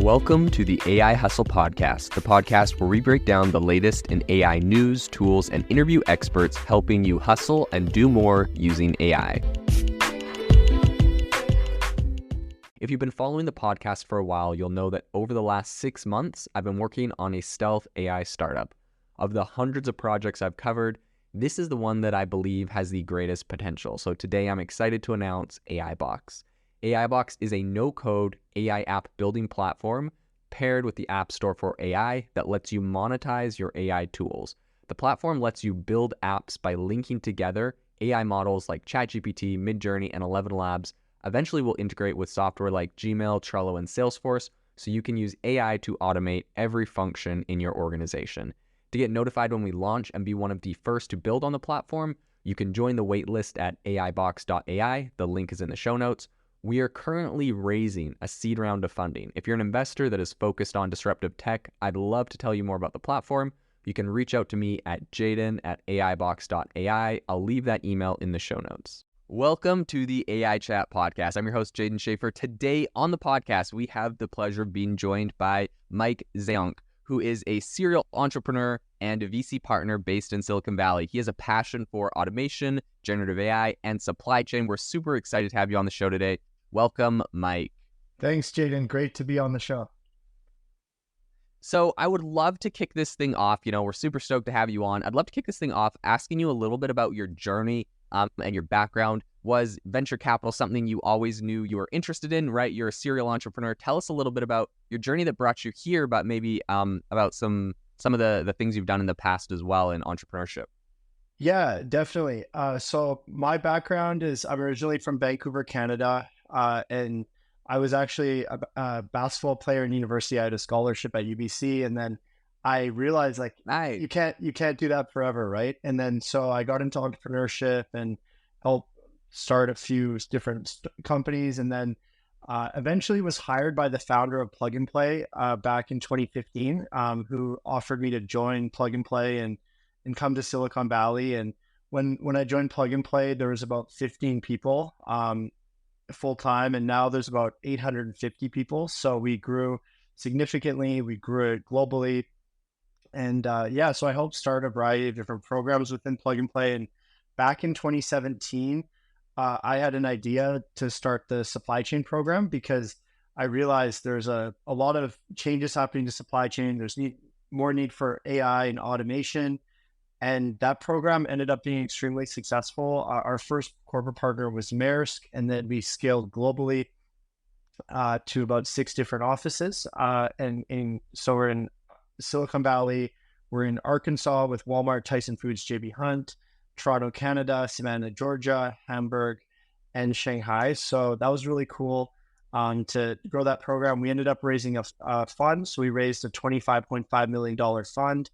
Welcome to the AI Hustle Podcast, the podcast where we break down the latest in AI news, tools, and interview experts helping you hustle and do more using AI. If you've been following the podcast for a while, you'll know that over the last 6 months, I've been working on a stealth AI startup. Of the hundreds of projects I've covered, this is the one that I believe has the greatest potential. So today I'm excited to announce AIBox. AIBox is a no-code AI app building platform paired with the App Store for AI that lets you monetize your AI tools. The platform lets you build apps by linking together AI models like ChatGPT, Midjourney, and 11 Labs. Eventually will integrate with software like Gmail, Trello, and Salesforce, so you can use AI to automate every function in your organization. To get notified when we launch and be one of the first to build on the platform, you can join the waitlist at aibox.ai. The link is in the show notes. We are currently raising a seed round of funding. If you're an investor that is focused on disruptive tech, I'd love to tell you more about the platform. You can reach out to me at jaden@aibox.ai. I'll leave that email in the show notes. Welcome to the AI Chat Podcast. I'm your host, Jaden Schaefer. Today on the podcast, we have the pleasure of being joined by Mike Zayonc, who is a serial entrepreneur and a VC partner based in Silicon Valley. He has a passion for automation, generative AI, and supply chain. We're super excited to have you on the show today. Welcome, Mike. Thanks, Jaden. Great to be on the show. So I would love to kick this thing off. We're super stoked to have you on. I'd love to kick this thing off asking you a little bit about your journey and your background. Was venture capital something you always knew you were interested in, right? You're a serial entrepreneur. Tell us a little bit about your journey that brought you here, but maybe about some of the things you've done in the past as well in entrepreneurship. Yeah, definitely. So my background is I'm originally from Vancouver, Canada, and I was actually a basketball player in university. I had a scholarship at UBC, and then I realized Nice. you can't do that forever, right? And then so I got into entrepreneurship and helped start a few different companies, and then eventually was hired by the founder of Plug and Play back in 2015, who offered me to join Plug and Play and come to Silicon Valley. And when I joined Plug and Play, there was about 15 people full time, and now there's about 850 people. So we grew significantly. We grew it globally, and so I helped start a variety of different programs within Plug and Play. And back in 2017, I had an idea to start the supply chain program because I realized there's a lot of changes happening to supply chain. There's more need for AI and automation. And that program ended up being extremely successful. Our first corporate partner was Maersk, and then we scaled globally to about 6 different offices. So we're in Silicon Valley, we're in Arkansas with Walmart, Tyson Foods, JB Hunt, Toronto, Canada, Savannah, Georgia, Hamburg, and Shanghai. So that was really cool to grow that program. We ended up raising a fund. So we raised a $25.5 million fund.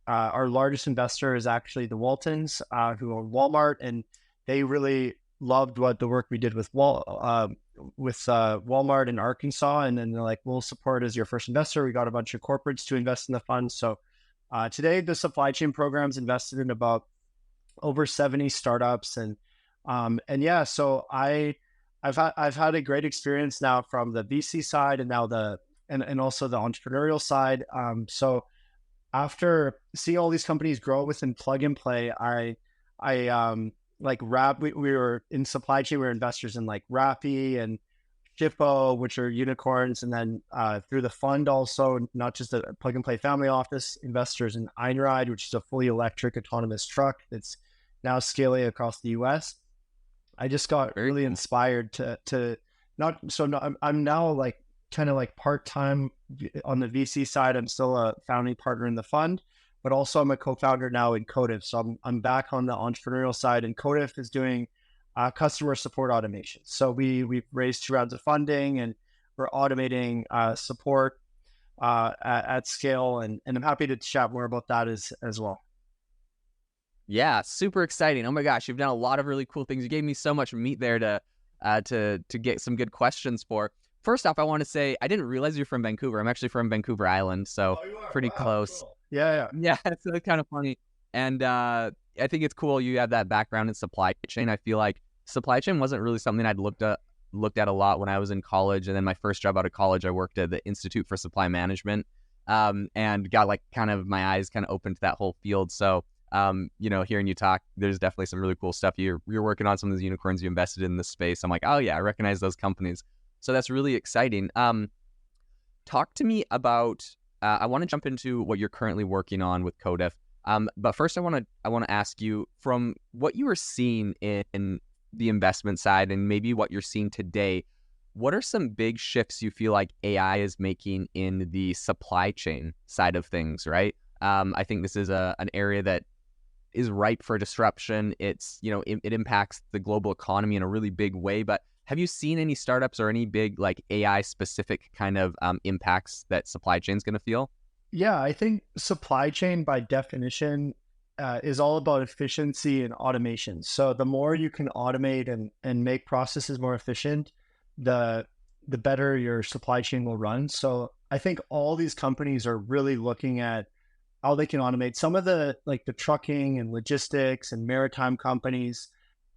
Our largest investor is actually the Waltons, who own Walmart, and they really loved the work we did with Walmart in Arkansas. And then they're like, we'll support as your first investor. We got a bunch of corporates to invest in the fund. So today, the supply chain program's invested in about over 70 startups, so I've had a great experience now from the VC side and now and also the entrepreneurial side. So after seeing all these companies grow within Plug and Play, we were in supply chain. We were investors in like Rappi and Shippo, which are unicorns, and then through the fund also, not just the Plug and Play family office, investors in Einride, which is a fully electric autonomous truck that's now scaling across the US. I just got really inspired I'm now like kind of like part-time on the VC side. I'm still a founding partner in the fund, but also I'm a co-founder now in Kodif. So I'm back on the entrepreneurial side, and Kodif is doing customer support automation. So we've raised 2 rounds of funding, and we're automating support at scale. And I'm happy to chat more about that as well. Yeah, super exciting. Oh my gosh, you've done a lot of really cool things. You gave me so much meat there to get some good questions for. First off, I want to say I didn't realize you're from Vancouver. I'm actually from Vancouver Island, so pretty close. Cool. Yeah. Yeah, it's kind of funny. And I think it's cool you have that background in supply chain. I feel like supply chain wasn't really something I'd looked looked at a lot when I was in college. And then my first job out of college, I worked at the Institute for Supply Management, and got like kind of my eyes kind of opened to that whole field. So, hearing you talk, there's definitely some really cool stuff. You're working on some of these unicorns you invested in this space. I'm like, oh yeah, I recognize those companies. So that's really exciting. Talk to me about, I want to jump into what you're currently working on with Kodif. But first I want to ask you, from what you were seeing in the investment side and maybe what you're seeing today, what are some big shifts you feel like AI is making in the supply chain side of things, right? I think this is an area that is ripe for disruption. It's, it impacts the global economy in a really big way, but have you seen any startups or any big like AI specific kind of impacts that supply chain is going to feel? Yeah, I think supply chain by definition is all about efficiency and automation. So the more you can automate and make processes more efficient, the better your supply chain will run. So I think all these companies are really looking at how they can automate. Some of the like the trucking and logistics and maritime companies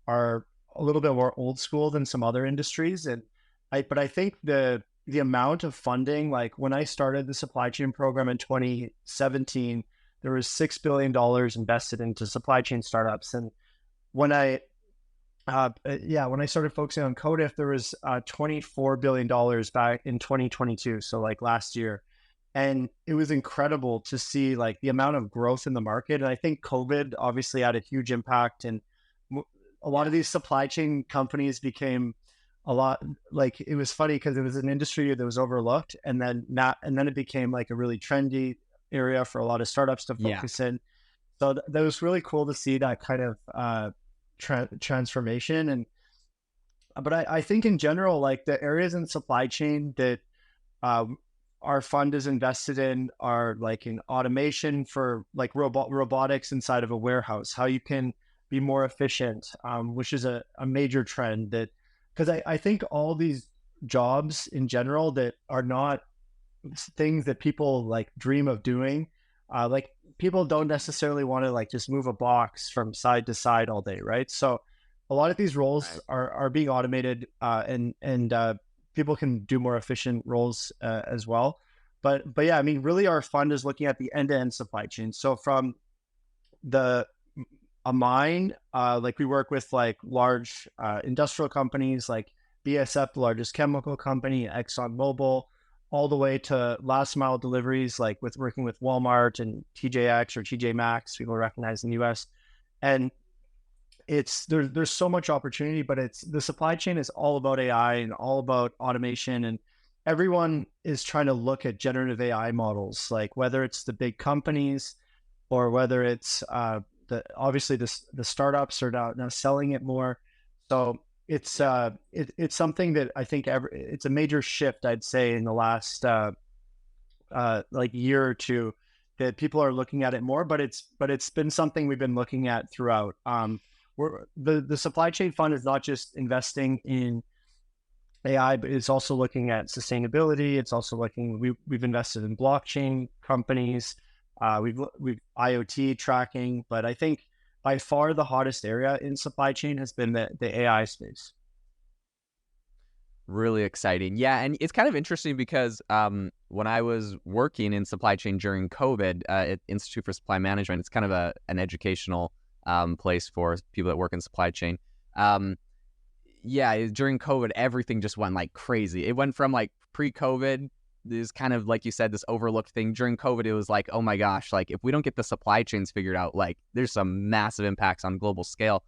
are a little bit more old school than some other industries. But I think the amount of funding, like when I started the supply chain program in 2017, there was $6 billion invested into supply chain startups. And when when I started focusing on Kodif, there was $24 billion back in 2022. So like last year. And it was incredible to see like the amount of growth in the market. And I think COVID obviously had a huge impact, and a lot of these supply chain companies became a lot like, it was funny because it was an industry that was overlooked, and then it became like a really trendy area for a lot of startups to Yeah. focus in. So that was really cool to see that kind of transformation. But I think in general, like the areas in supply chain that our fund is invested in are like in automation for like robotics inside of a warehouse, how you can be more efficient, which is a major trend that, because I think all these jobs in general that are not things that people like dream of doing, like people don't necessarily want to like just move a box from side to side all day, right? So a lot of these roles are being automated, and people can do more efficient roles as well. But yeah, I mean, really, our fund is looking at the end-to-end supply chain. So from a mine, like we work with like large industrial companies like BASF, the largest chemical company, ExxonMobil, all the way to last mile deliveries, like with working with Walmart and TJX or TJ Maxx, people recognize in the US. And there's so much opportunity, but the supply chain is all about AI and all about automation, and everyone is trying to look at generative AI models, like whether it's the big companies or whether it's obviously the startups are now selling it more. So it's something that I think it's a major shift, I'd say, in the last like year or two, that people are looking at it more. But it's been something we've been looking at throughout. The supply chain fund is not just investing in AI, but it's also looking at sustainability. It's also we've invested in blockchain companies. We've IoT tracking, but I think by far the hottest area in supply chain has been the AI space. Really exciting. Yeah, and it's kind of interesting because when I was working in supply chain during COVID at Institute for Supply Management, it's kind of an educational place for people that work in supply chain. During COVID, everything just went like crazy. It went from like pre-COVID, this kind of, like you said, this overlooked thing. During COVID, it was like, oh my gosh, like if we don't get the supply chains figured out, like there's some massive impacts on global scale.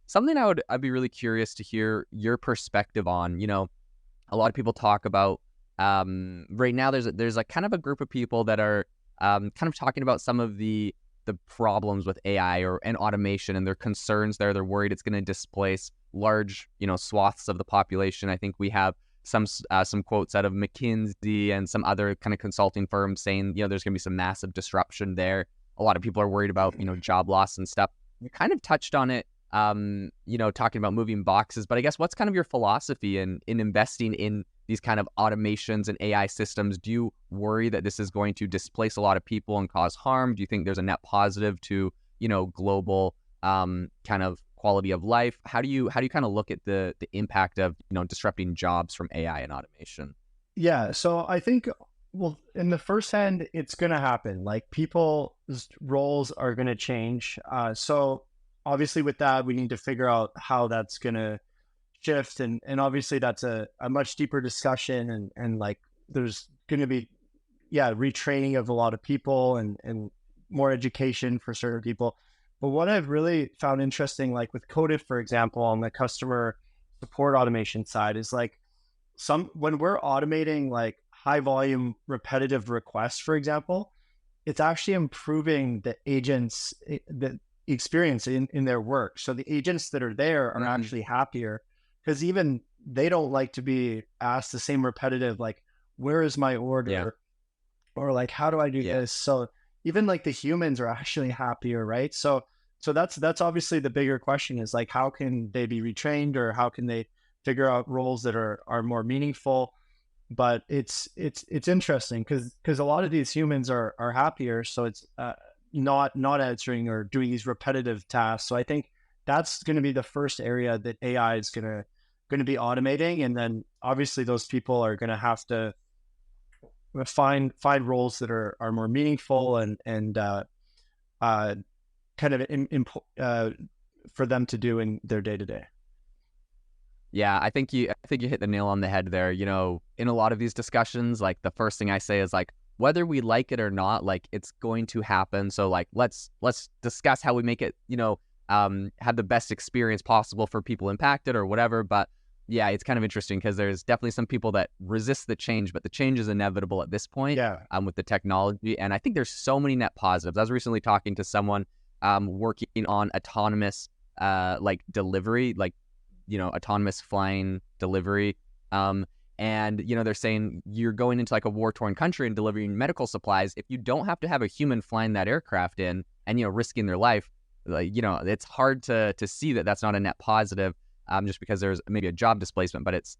Something I'd be really curious to hear your perspective on. A lot of people talk about right now. There's like kind of a group of people that are kind of talking about some of the problems with AI and automation, and their concerns there. They're worried it's going to displace large, swaths of the population. I think we have some quotes out of McKinsey and some other kind of consulting firms saying, there's going to be some massive disruption there. A lot of people are worried about, job loss and stuff. You kind of touched on it, talking about moving boxes, but I guess what's kind of your philosophy in investing in these kind of automations and AI systems? Do you worry that this is going to displace a lot of people and cause harm? Do you think there's a net positive to, global kind of quality of life? How do you kind of look at the impact of disrupting jobs from AI and automation? Yeah. So I think, well, in the first hand, it's going to happen. Like people's roles are going to change. So obviously, with that, we need to figure out how that's going to shift. And obviously, that's a much deeper discussion. And like there's going to be, yeah, retraining of a lot of people and more education for certain people. But what I've really found interesting, like with Kodif, for example, on the customer support automation side, is like when we're automating like high volume repetitive requests, for example, it's actually improving the agents the experience in their work. So the agents that are there are Mm, actually happier because even they don't like to be asked the same repetitive, like, where is my yeah, order? Or like, how do I do yeah. this? So even like the humans are actually happier, right? So that's obviously the bigger question is like, how can they be retrained or how can they figure out roles that are more meaningful? But it's interesting because a lot of these humans are happier, so it's not answering or doing these repetitive tasks. So I think that's going to be the first area that AI is going to be automating, and then obviously those people are going to have to find roles that are more meaningful and uh, kind of for them to do in their day to day. Yeah, I think you hit the nail on the head there. In a lot of these discussions, like the first thing I say is like whether we like it or not, like it's going to happen. So like let's discuss how we make it, have the best experience possible for people impacted or whatever. But yeah, it's kind of interesting because there's definitely some people that resist the change, but the change is inevitable at this point, Yeah, with the technology. And I think there's so many net positives. I was recently talking to someone working on autonomous like delivery, like autonomous flying delivery. Um, and they're saying you're going into like a war-torn country and delivering medical supplies. If you don't have to have a human flying that aircraft in and risking their life, like it's hard to see that that's not a net positive. Just because there's maybe a job displacement, but it's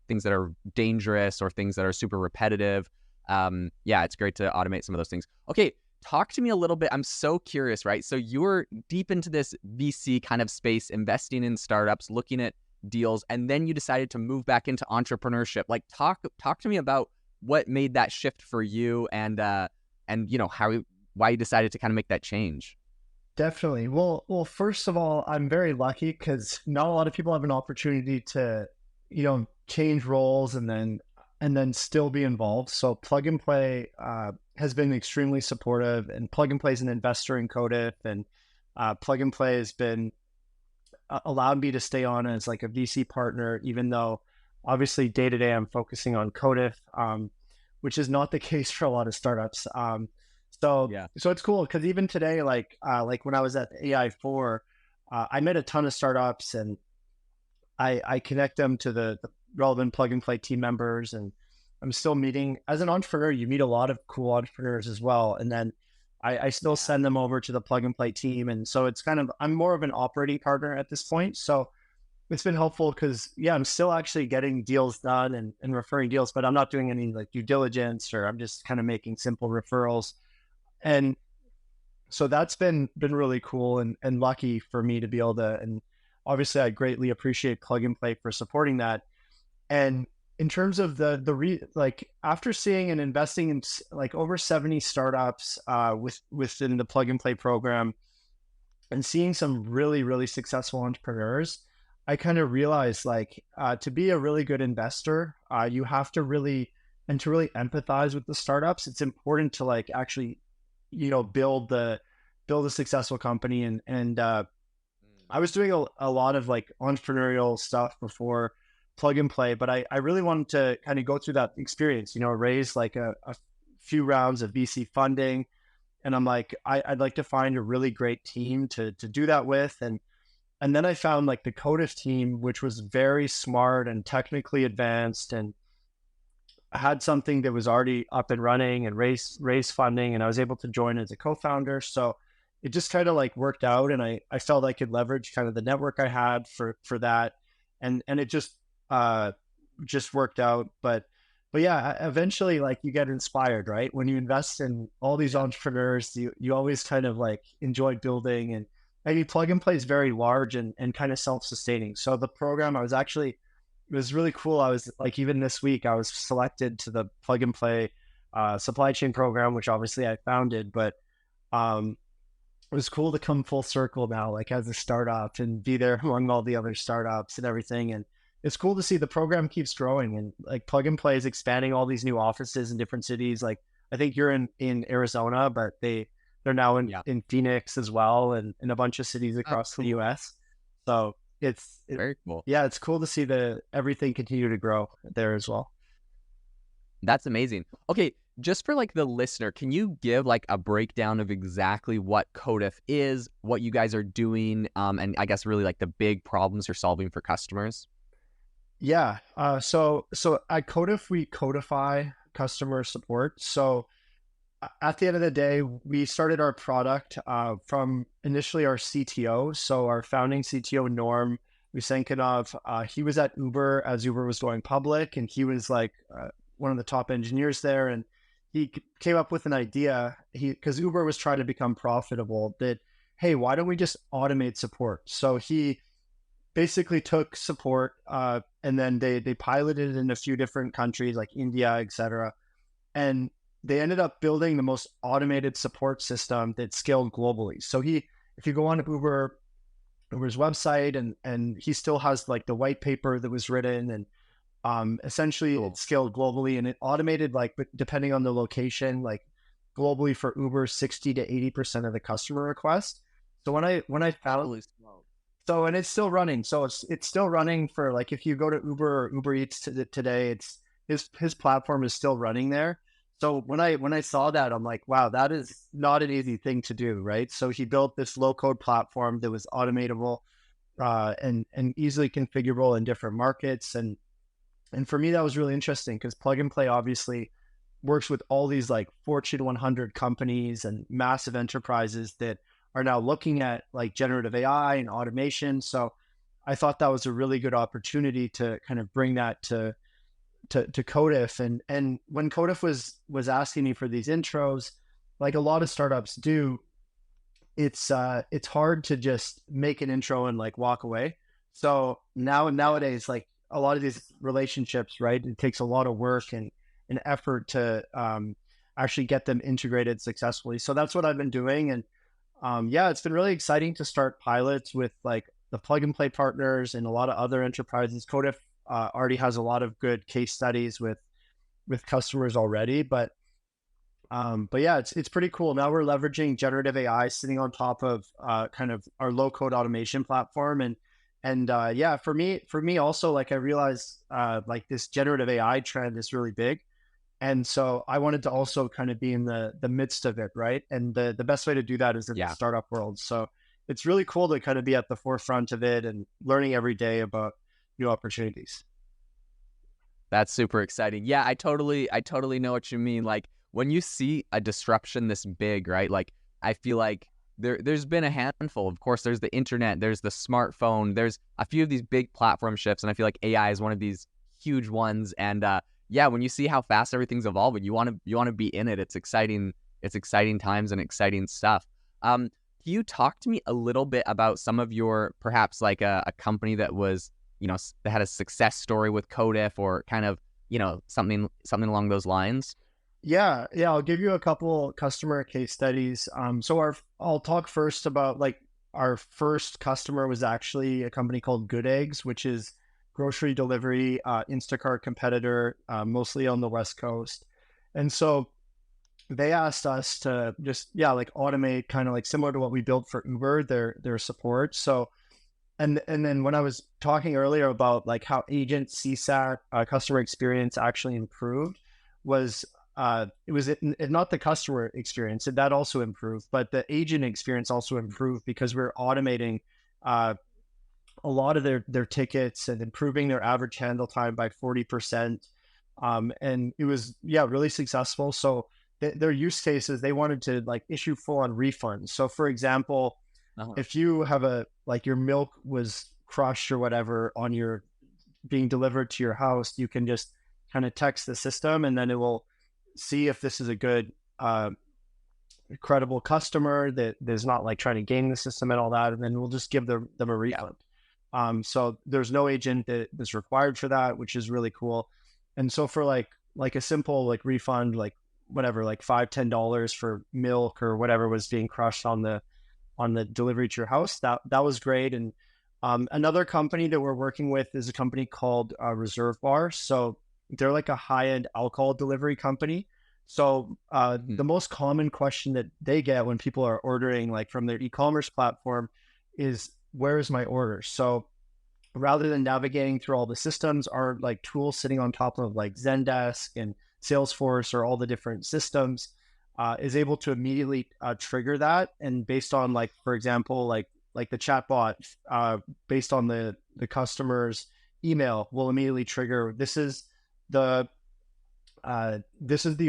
things that are dangerous or things that are super repetitive. Yeah, it's great to automate some of those things. Okay, talk to me a little bit. I'm so curious, right? So you're deep into this VC kind of space, investing in startups, looking at deals, and then you decided to move back into entrepreneurship. Like talk to me about what made that shift for you and why you decided to kind of make that change. definitely. Well, first of all, I'm very lucky because not a lot of people have an opportunity to, change roles and then still be involved. So Plug and Play has been extremely supportive, and Plug and Play is an investor in Kodif, and Plug and Play has been allowed me to stay on as like a VC partner, even though obviously day to day I'm focusing on Kodif, which is not the case for a lot of startups. Yeah. So it's cool because even today, like when I was at AI4, I met a ton of startups and I connect them to the relevant Plug and Play team members, and I'm still meeting as an entrepreneur. You meet a lot of cool entrepreneurs as well, and then I still Yeah. send them over to the Plug and Play team, and so it's kind of I'm more of an operating partner at this point. So it's been helpful because yeah, I'm still actually getting deals done and referring deals, but I'm not doing any like due diligence or I'm just kind of making simple referrals. And so that's been really cool and lucky for me to be able to, and obviously I greatly appreciate Plug and Play for supporting that. And in terms of like after seeing and investing in like over 70 startups within the Plug and Play program and seeing some really successful entrepreneurs, I kind of realized like to be a really good investor, you have to really and to really empathize with the startups. It's important to like actually, build a successful company and I was doing a lot of like entrepreneurial stuff before Plug and Play, but I really wanted to kind of go through that experience, raise like a few rounds of VC funding. And I'm like, I'd like to find a really great team to do that with. And then I found like the Kodif team, which was very smart and technically advanced and had something that was already up and running and raise funding. And I was able to join as a co-founder. So it just kind of like worked out. And I felt I could leverage kind of the network I had for that. And it just worked out. But yeah, eventually like you get inspired, right? When you invest in all these Yeah. entrepreneurs, you always kind of like enjoy building and I mean, plug and play is very large and kind of self-sustaining. So the program I was actually, it was really cool. I was like, even this week, I was selected to the plug and play supply chain program, which obviously I founded, but um, it was cool to come full circle now, like as a startup and be there among all the other startups and everything. And it's cool to see the program keeps growing and like plug and play is expanding all these new offices in different cities. Like I think you're in Arizona, but they're now Yeah. in Phoenix as well and in a bunch of cities Oh, across the cool. US. So Very cool. yeah, it's cool to see the everything continue to grow there as well. That's amazing. Okay, just for like the listener, can you give like a breakdown of exactly what Kodif is, what you guys are doing, and I guess really like the big problems you're solving for customers? Yeah. So at Kodif, we codify customer support. So at the end of the day, we started our product from initially our CTO. So our founding CTO, Norm Usenkinov, he was at Uber as Uber was going public, and he was like one of the top engineers there. And he came up with an idea. Because Uber was trying to become profitable, that hey, why don't we just automate support? So he basically took support and then they piloted it in a few different countries like India, etc. And they ended up building the most automated support system that scaled globally. So if you go on Uber's website and he still has like the white paper that was written and essentially it Cool. scaled globally and it automated like depending on the location, like globally for Uber, 60 to 80% of the customer requests. So when I found Holy smoke. so and it's still running. So it's still running for like if you go to Uber or Uber Eats today, it's his platform is still running there. So when I saw that, I'm like, wow, that is not an easy thing to do, right? So he built this low code platform that was automatable and easily configurable in different markets. And for me, that was really interesting because plug and play obviously works with all these like Fortune 100 companies and massive enterprises that are now looking at like generative AI and automation. So I thought that was a really good opportunity to kind of bring that to Kodif. And when Kodif was asking me for these intros, like a lot of startups do, it's hard to just make an intro and like walk away. So nowadays, like a lot of these relationships, right? It takes a lot of work and effort to actually get them integrated successfully. So that's what I've been doing. And yeah, it's been really exciting to start pilots with like the plug and play partners and a lot of other enterprises. Kodif already has a lot of good case studies with customers already, but yeah, it's pretty cool. Now we're leveraging generative AI sitting on top of kind of our low code automation platform, and yeah, for me also like I realized like this generative AI trend is really big, and so I wanted to also kind of be in the midst of it, right? And the best way to do that is in the Yeah, startup world. So it's really cool to kind of be at the forefront of it and learning every day about new opportunities. that's super exciting. Yeah, I totally know what you mean. Like when you see a disruption this big, right? Like I feel like there's been a handful. Of course, there's the internet, there's the smartphone, there's a few of these big platform shifts, and I feel like AI is one of these huge ones. And yeah, when you see how fast everything's evolving, you want to be in it. It's exciting. It's exciting times and exciting stuff. Can you talk to me a little bit about some of your perhaps like a company that was that had a success story with Kodif or kind of, something along those lines? Yeah, I'll give you a couple customer case studies. So I'll talk first about like our first customer was actually a company called Good Eggs, which is grocery delivery, Instacart competitor, mostly on the West Coast. And so they asked us to just, yeah, like automate kind of like similar to what we built for Uber, their support. So and then when I was talking earlier about like how agent CSAT customer experience actually improved, was it was not the customer experience that also improved, but the agent experience also improved because we're automating uh, a lot of their tickets and improving their average handle time by 40%. And it was yeah really successful. So their use cases they wanted to like issue full on refunds. So for example, Uh-huh. if you have a like your milk was crushed or whatever on your being delivered to your house, you can just kind of text the system and then it will see if this is a good credible customer that is not like trying to game the system and all that, and then we'll just give them a refund. So there's no agent that is required for that, which is really cool. And so for like a simple like refund, like whatever, like $5-10 for milk or whatever was being crushed on the delivery to your house, that was great. And another company that we're working with is a company called Reserve Bar. So they're like a high-end alcohol delivery company. So the most common question that they get when people are ordering like from their e-commerce platform is, where is my order? So rather than navigating through all the systems, our like tool sitting on top of like Zendesk and Salesforce or all the different systems is able to immediately trigger that. And based on like, for example, like the chatbot, based on the customer's email, will immediately trigger, this is the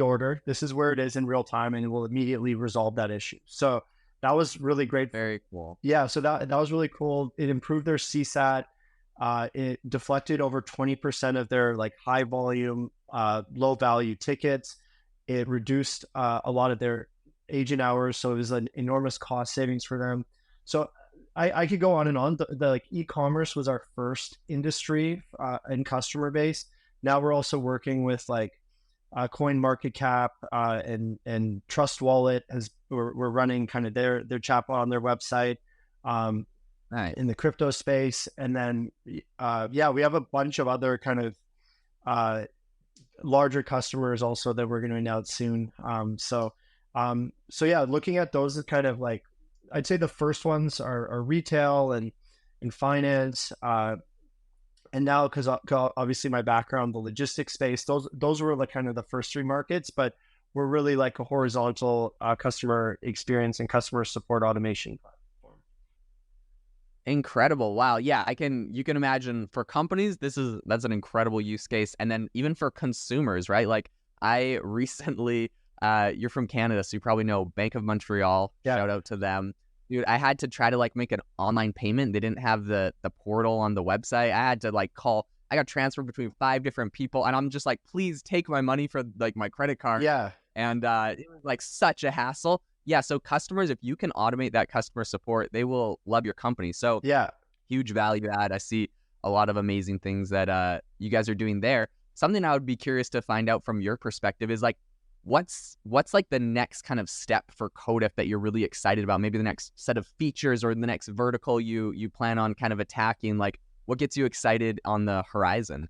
order, this is where it is in real time, and it will immediately resolve that issue. So that was really great. Very cool. Yeah, so that was really cool. It improved their CSAT. It deflected over 20% of their like high volume, low value tickets. It reduced a lot of their agent hours, so it was an enormous cost savings for them. So I could go on and on. The like e-commerce was our first industry and customer base. Now we're also working with like Coin Market Cap and Trust Wallet, as we're running kind of their chatbot on their website. Nice. In the crypto space. And then, we have a bunch of other kind of larger customers also that we're going to announce soon. So looking at those is kind of like, I'd say the first ones are retail and finance. And now, because obviously my background, the logistics space, those were like kind of the first three markets, but we're really like a horizontal customer experience and customer support automation platform. Incredible. Wow. Yeah, you can imagine for companies, that's an incredible use case. And then even for consumers, right? Like I recently, you're from Canada, so you probably know Bank of Montreal. Yeah. Shout out to them. Dude, I had to try to like make an online payment. They didn't have the portal on the website. I had to like call, I got transferred between 5 different people, and I'm just like, please take my money for like my credit card. Yeah. And it was like such a hassle. Yeah, so customers, if you can automate that customer support, they will love your company. So Yeah. huge value add. I see a lot of amazing things that you guys are doing there. Something I would be curious to find out from your perspective is like, what's like the next kind of step for Kodif that you're really excited about? Maybe the next set of features or the next vertical you plan on kind of attacking. Like, what gets you excited on the horizon?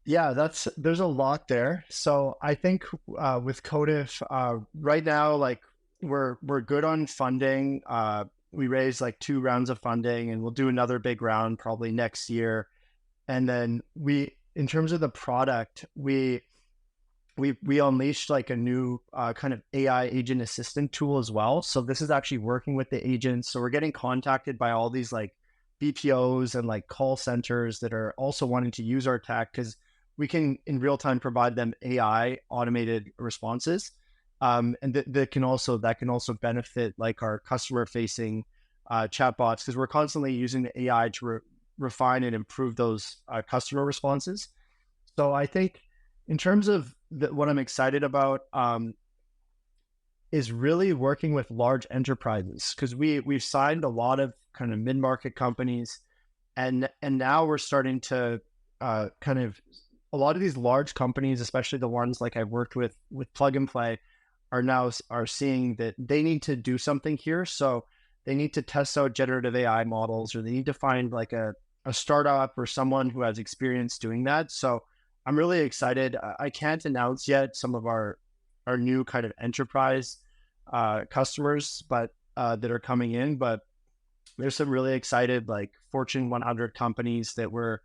Yeah, there's a lot there. So I think with Kodif right now, like we're good on funding. We raised like 2 rounds of funding, and we'll do another big round probably next year. And then in terms of the product, we unleashed like a new kind of AI agent assistant tool as well. So this is actually working with the agents. So we're getting contacted by all these like BPOs and like call centers that are also wanting to use our tech, because we can in real time provide them AI automated responses. And that can also benefit like our customer facing chatbots, because we're constantly using the AI to refine and improve those customer responses. So I think in terms of what I'm excited about is really working with large enterprises, because we've signed a lot of kind of mid-market companies, and now we're starting to kind of, a lot of these large companies, especially the ones like I've worked with Plug and Play, are seeing that they need to do something here. So they need to test out generative AI models, or they need to find like a startup or someone who has experience doing that. So I'm really excited. I can't announce yet some of our new kind of enterprise customers, but that are coming in. But there's some really excited like Fortune 100 companies that we're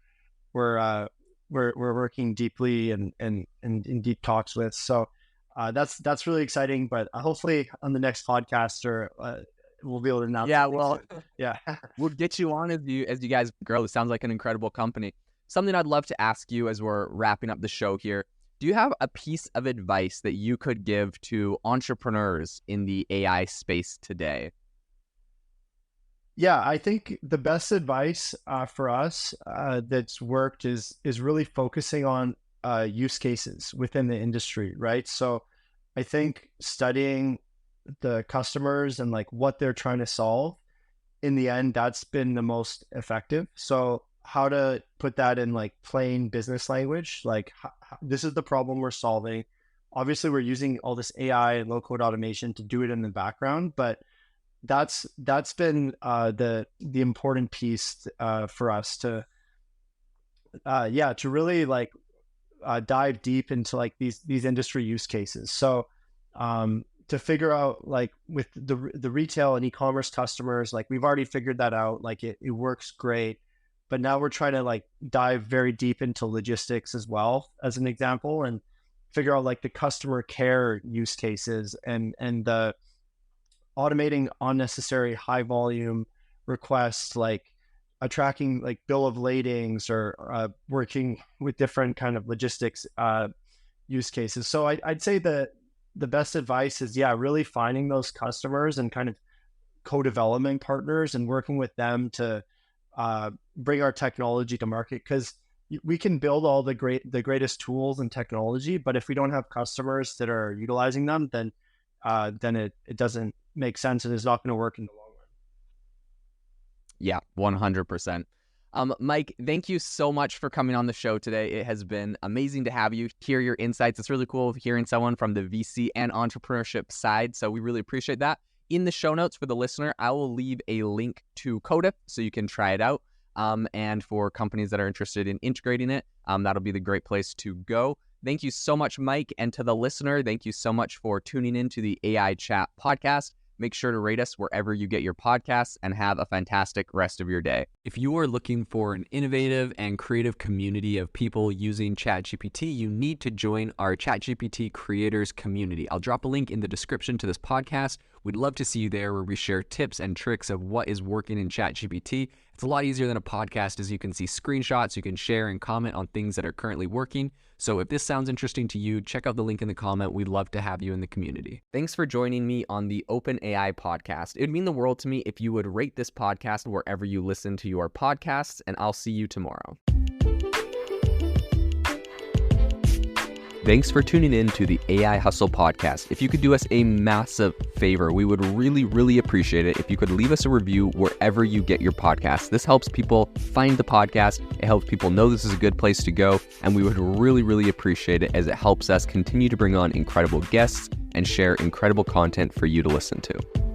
working deeply and in deep talks with. So that's really exciting. But hopefully on the next podcast, or we'll be able to announce. Yeah, well, yeah, we'll get you on as you guys grow. It sounds like an incredible company. Something I'd love to ask you as we're wrapping up the show here. Do you have a piece of advice that you could give to entrepreneurs in the AI space today? Yeah, I think the best advice for us that's worked is really focusing on use cases within the industry, right? So I think studying the customers and like what they're trying to solve, in the end, that's been the most effective. So how to put that in like plain business language, like this is the problem we're solving. Obviously, we're using all this AI and low code automation to do it in the background, but that's been the important piece for us to to really like dive deep into like these industry use cases. So to figure out like with the retail and e-commerce customers, like we've already figured that out, like it works great, but now we're trying to like dive very deep into logistics as well, as an example, and figure out like the customer care use cases and the automating unnecessary high volume requests, like tracking like bill of ladings or working with different kind of logistics use cases. So I'd say the best advice is, really finding those customers and kind of co-development partners and working with them to bring our technology to market. Because we can build all the greatest tools and technology, but if we don't have customers that are utilizing them, then it doesn't make sense and is not going to work in the long run. Yeah, 100%. Mike, thank you so much for coming on the show today. It has been amazing to have you, hear your insights. It's really cool hearing someone from the VC and entrepreneurship side, so we really appreciate that. In the show notes for the listener, I will leave a link to Kodif so you can try it out. And for companies that are interested in integrating it, that'll be the great place to go. Thank you so much, Mike. And to the listener, thank you so much for tuning into the AI Chat podcast. Make sure to rate us wherever you get your podcasts and have a fantastic rest of your day. If you are looking for an innovative and creative community of people using ChatGPT, you need to join our ChatGPT creators community. I'll drop a link in the description to this podcast. We'd love to see you there, where we share tips and tricks of what is working in ChatGPT. It's a lot easier than a podcast, as you can see screenshots, you can share and comment on things that are currently working. So if this sounds interesting to you, check out the link in the comment. We'd love to have you in the community. Thanks for joining me on the Open AI podcast. It would mean the world to me if you would rate this podcast wherever you listen to your podcasts, and I'll see you tomorrow. Thanks for tuning in to the AI Hustle podcast. If you could do us a massive favor, we would really, really appreciate it if you could leave us a review wherever you get your podcasts. This helps people find the podcast. It helps people know this is a good place to go. And we would really, really appreciate it, as it helps us continue to bring on incredible guests and share incredible content for you to listen to.